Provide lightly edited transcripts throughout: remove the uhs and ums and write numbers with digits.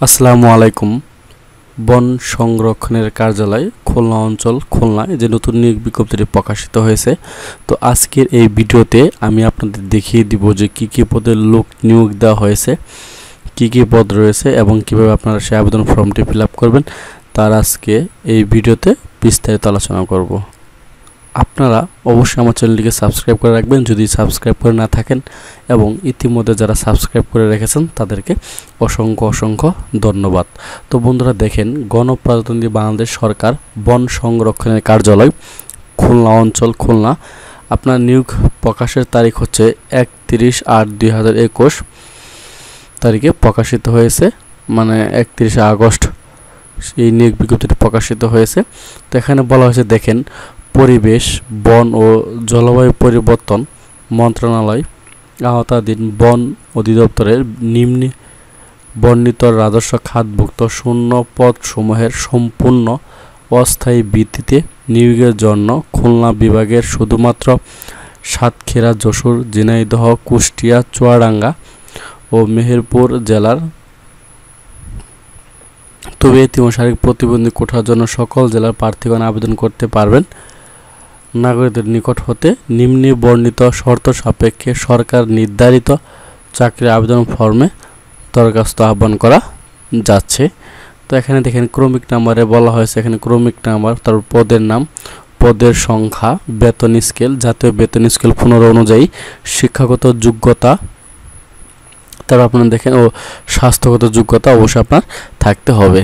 আসসালামু আলাইকুম। বন সংরক্ষণের কার্যালয় খুলনা অঞ্চল খুলনায় যে নতুন নিয়োগ বিজ্ঞপ্তিটি প্রকাশিত হয়েছে। তো আজকের এই ভিডিওতে আমি আপনাদের দেখিয়ে দিব যে কী কী পদে লোক নিয়োগ দেওয়া হয়েছে, কী কী পদ রয়েছে এবং কিভাবে আপনারা সেই আবেদন ফর্মটি ফিল আপ করবেন, তার আজকে এই ভিডিওতে বিস্তারিত আলোচনা করব। আপনারা অবশ্যই আমার চ্যানেলটিকে সাবস্ক্রাইব করে রাখবেন যদি সাবস্ক্রাইব করে না থাকেন, এবং ইতিমধ্যে যারা সাবস্ক্রাইব করে রেখেছেন তাদেরকে অসংখ্য ধন্যবাদ। তো বন্ধুরা দেখেন, গণপ্রজাতন্ত্রী বাংলাদেশ সরকার বন সংরক্ষণের কার্যালয় খুলনা অঞ্চল খুলনা, আপনার নিয়োগ প্রকাশের তারিখ হচ্ছে 31/8/2021 তারিখে প্রকাশিত হয়েছে, মানে 31 আগস্ট এই নিয়োগ বিজ্ঞপ্তিটি প্রকাশিত হয়েছে। তো এখানে বলা হয়েছে দেখেন, পরিবেশ, বন ও জলবায়ু পরিবর্তন মন্ত্রণালয় আওতাধীন বন অধিদপ্তরের নিম্নে বর্ণিত রাজস্ব খাতভুক্ত শূন্য পদসমূহের সম্পূর্ণ অস্থায়ী ভিত্তিতে নিয়োগের জন্য খুলনা বিভাগের শুধুমাত্র সাতক্ষীরা, যশোর, ঝিনাইদহ, কুষ্টিয়া, চুয়াডাঙ্গা ও মেহেরপুর জেলার, তবে শারীরিক প্রতিবন্ধী কোটার জন্য সকল জেলার প্রার্থীগণ আবেদন করতে পারবেন। নাগরিকদের নিকট হতে নিম্নে বর্ণিত শর্ত সাপেক্ষে সরকার নির্ধারিত চাকরির আবেদন ফর্মে দরখাস্ত আহ্বান করা যাচ্ছে। তো এখানে দেখেন ক্রমিক নাম্বারে বলা হয়েছে, এখানে ক্রমিক নাম্বার, তারপর পদের নাম, পদের সংখ্যা, বেতন স্কেল, জাতীয় বেতন স্কেল 15 অনুযায়ী শিক্ষাগত যোগ্যতা, তারপর আপনারা দেখেন ও স্বাস্থ্যগত যোগ্যতা অবশ্যই আপনার থাকতে হবে।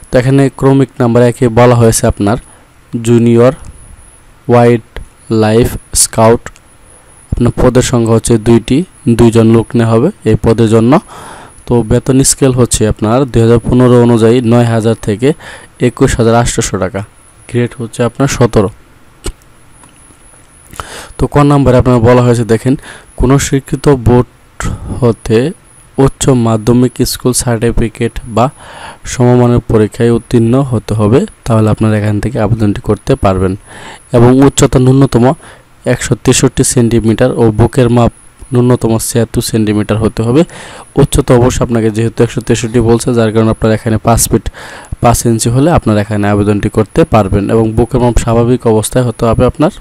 তো এখানে ক্রমিক নাম্বার একে বলা হয়েছে আপনার জুনিয়র ওয়াইল্ড লাইফ স্কাউট, আপনার পদের সংখ্যা হচ্ছে 2জন লোক নেওয়া হবে এই পদের জন্য। তো বেতন স্কেল হচ্ছে আপনার 2015 অনুযায়ী 9,000 থেকে 21,800 টাকা, গ্রেড হচ্ছে আপনার 17। তো ক নম্বরে আপনার বলা হয়েছে দেখেন, কোনো স্বীকৃত বোর্ড হতে উচ্চ মাধ্যমিক স্কুল সার্টিফিকেট বা সমমানের পরীক্ষায় উত্তীর্ণ হতে হবে, তাহলে আপনারা এখান থেকে আবেদনটি করতে পারবেন। এবং উচ্চতা ন্যূনতম 163 সেন্টিমিটার ও বুকের মাপ ন্যূনতম 76 সেন্টিমিটার হতে হবে। উচ্চতা অবশ্য আপনাকে যেহেতু 163 বলছে, যার কারণে আপনার এখানে 5 ফিট 5 ইঞ্চি হলে আপনারা এখানে আবেদনটি করতে পারবেন। এবং বুকের মাপ স্বাভাবিক অবস্থায় হতে হবে আপনার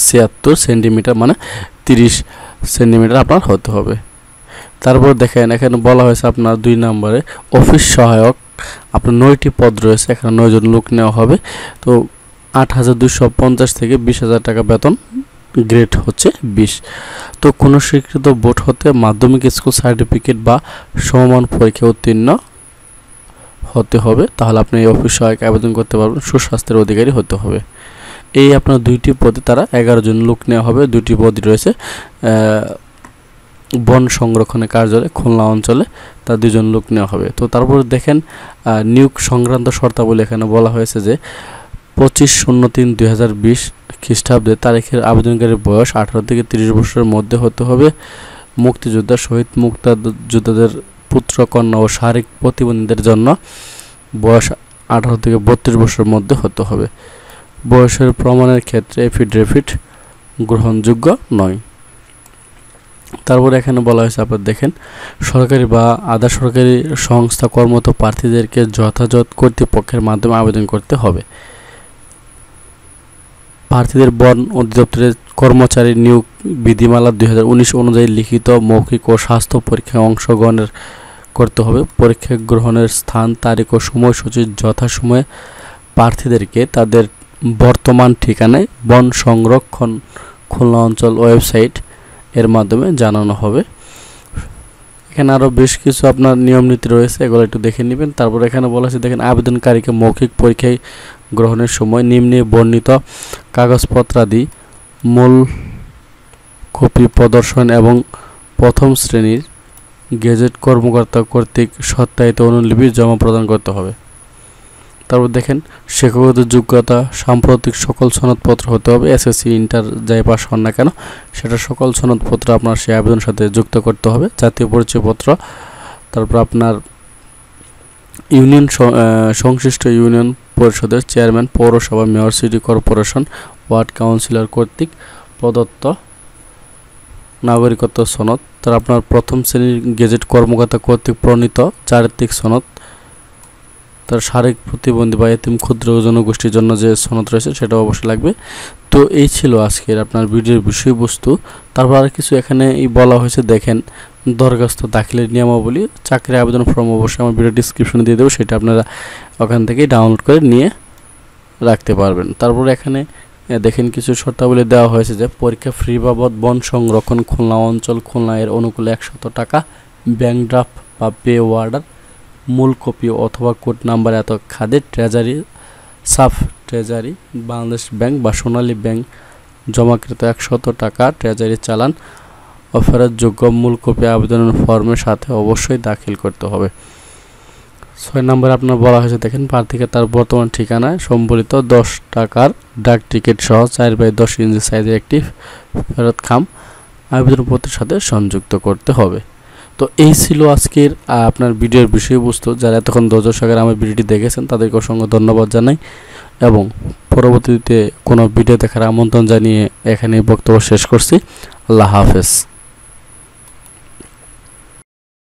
76 সেন্টিমিটার, মানে 30 সেন্টিমিটার আপনার হতে হবে। তারপর দেখেন এখানে বলা হয়েছে আপনার 2 নম্বরে অফিস সহায়ক, আপনার 9টি পদ রয়েছে, এখানে 9 জন লোক নেওয়া হবে। তো 8,250 থেকে 20,000 টাকা বেতন, গ্রেড হচ্ছে 20। তো কোনো স্বীকৃত বোর্ড হতে মাধ্যমিক স্কুল সার্টিফিকেট বা সমমান পরীক্ষায় উত্তীর্ণ হতে হবে, তাহলে আপনি এই অফিস সহায়ক আবেদন করতে পারবেন। সুস্বাস্থ্যের অধিকারী হতে হবে। এই আপনার 2টি পদে তারা 11 জন লোক নেওয়া হবে। 2টি পদই রয়েছে বন সংরক্ষণের কার্যালয় খুলনা অঞ্চলে, তার 2 জন লোক নেওয়া হবে। তো তারপর দেখেন নিয়োগ সংক্রান্ত শর্তাবলী এখানে বলা হয়েছে যে 25/03/2020 খ্রিস্টাব্দে তারিখের আবেদনকারীর বয়স 18 থেকে 30 বছরের মধ্যে হতে হবে। মুক্তিযোদ্ধা, শহীদ মুক্তিযোদ্ধাদের পুত্র, কন্যা ও শারীরিক প্রতিবন্ধীদের জন্য বয়স 18 থেকে 32 বছরের মধ্যে হতে হবে। বয়সের প্রমাণের ক্ষেত্রে এফিডেভিট গ্রহণযোগ্য নয়। তারপরে এখানে বলা হয়েছে আপনার দেখেন, সরকারি বা আধা সরকারি সংস্থা কর্মরত প্রার্থীদেরকে যথাযথ কর্তৃপক্ষের মাধ্যমে আবেদন করতে হবে। প্রার্থীদের বন অধিদপ্তরের কর্মচারী নিয়োগ বিধিমালা 2019 অনুযায়ী লিখিত, মৌখিক ও স্বাস্থ্য পরীক্ষায় অংশগ্রহণের করতে হবে। পরীক্ষা গ্রহণের স্থান, তারিখ ও সময়সূচি যথাসময়ে প্রার্থীদেরকে তাদের বর্তমান ঠিকানায় বন সংরক্ষণ খুলনা অঞ্চল ওয়েবসাইট এর মাধ্যমে জানানো হবে। এখানে আরও বেশ কিছু আপনার নিয়ম নীতি রয়েছে, এগুলো একটু দেখে নেবেন। তারপর এখানে বলা হয়েছে দেখেন, আবেদনকারীকে মৌখিক পরীক্ষায় গ্রহণের সময় নিম্নে বর্ণিত কাগজপত্রাদি মূল কপি প্রদর্শন এবং প্রথম শ্রেণীর গেজেট কর্মকর্তা কর্তৃক সত্যায়িত অনুলিপি জমা প্রদান করতে হবে। তারপর দেখেন, শিক্ষাগত যোগ্যতা সাম্প্রতিক সকল সনদপত্র হতে হবে। এসএসসি, ইন্টার যাই পাস হন না কেন সেটা সকল সনদপত্র আপনার সেই আবেদনের সাথে যুক্ত করতে হবে। জাতীয় পরিচয়পত্র, তারপর আপনার ইউনিয়ন সংশ্লিষ্ট ইউনিয়ন পরিষদের চেয়ারম্যান, পৌরসভা, mayor, city corporation, ward councillor কর্তৃক প্রদত্ত নাগরিকত্ব সনদ, অধিদপ্তর আপনার প্রথম শ্রেণীর গেজেট কর্মকর্তা কর্তৃক প্রণীত চারিত্রিক সনদ, তার শারীরিক প্রতিবন্ধী বা এতিম ক্ষুদ্র জনগোষ্ঠীর জন্য যে সনদ রয়েছে সেটা অবশ্যই লাগবে। তো এই ছিল আজকের আপনার ভিডিওর বিষয়বস্তু। তারপর আর কিছু এখানে বলা হয়েছে, দেখেন দরখাস্ত দাখিলের নিয়মাবলী, চাকরি আবেদন ফর্ম অবশ্যই আমার ভিডিও ডিসক্রিপশনে দিয়ে দেবো, সেটা আপনারা ওখান থেকে ডাউনলোড করে নিয়ে রাখতে পারবেন। তারপর এখানে দেখেন কিছু শর্তাবলী দেওয়া হয়েছে যে পরীক্ষা ফি বাবদ বন সংরক্ষণ খুলনা অঞ্চল খুলনা এর অনুকূলে 100 টাকা, ব্যাংক ড্রাফট বা পে অর্ডার মূল কপি অথবা কোড নাম্বার এত খাদে treasury sub treasury Bangladesh bank বা সোনালী ব্যাংক জমাকৃত 100 টাকা ট্রেজারি চালান ও ফেরতযোগ্য মূল কপি আবেদনের ফর্মের সাথে অবশ্যই দাখিল করতে হবে। 6 নম্বরে আপনার বলা হয়েছে, দেখেন প্রার্থীকে তার বর্তমান ঠিকানায় সম্বলিত 10 টাকার ডাক টিকিট সহ 4/10 ইঞ্চি সাইজের একটি ফেরত খাম আবেদনপত্রের সাথে সংযুক্ত করতে হবে। তো এই ছিল আজকের আপনার ভিডিওর বিষয়বস্তু। যারা এতক্ষণ ধৈর্য সহকারে আমার ভিডিওটি দেখেছেন তাদেরকে অসংখ্য ধন্যবাদ জানাই এবং পরবর্তীতে কোনো ভিডিও দেখার আমন্ত্রণ জানিয়ে এখানে বক্তব্য শেষ করছি। আল্লাহ হাফেজ।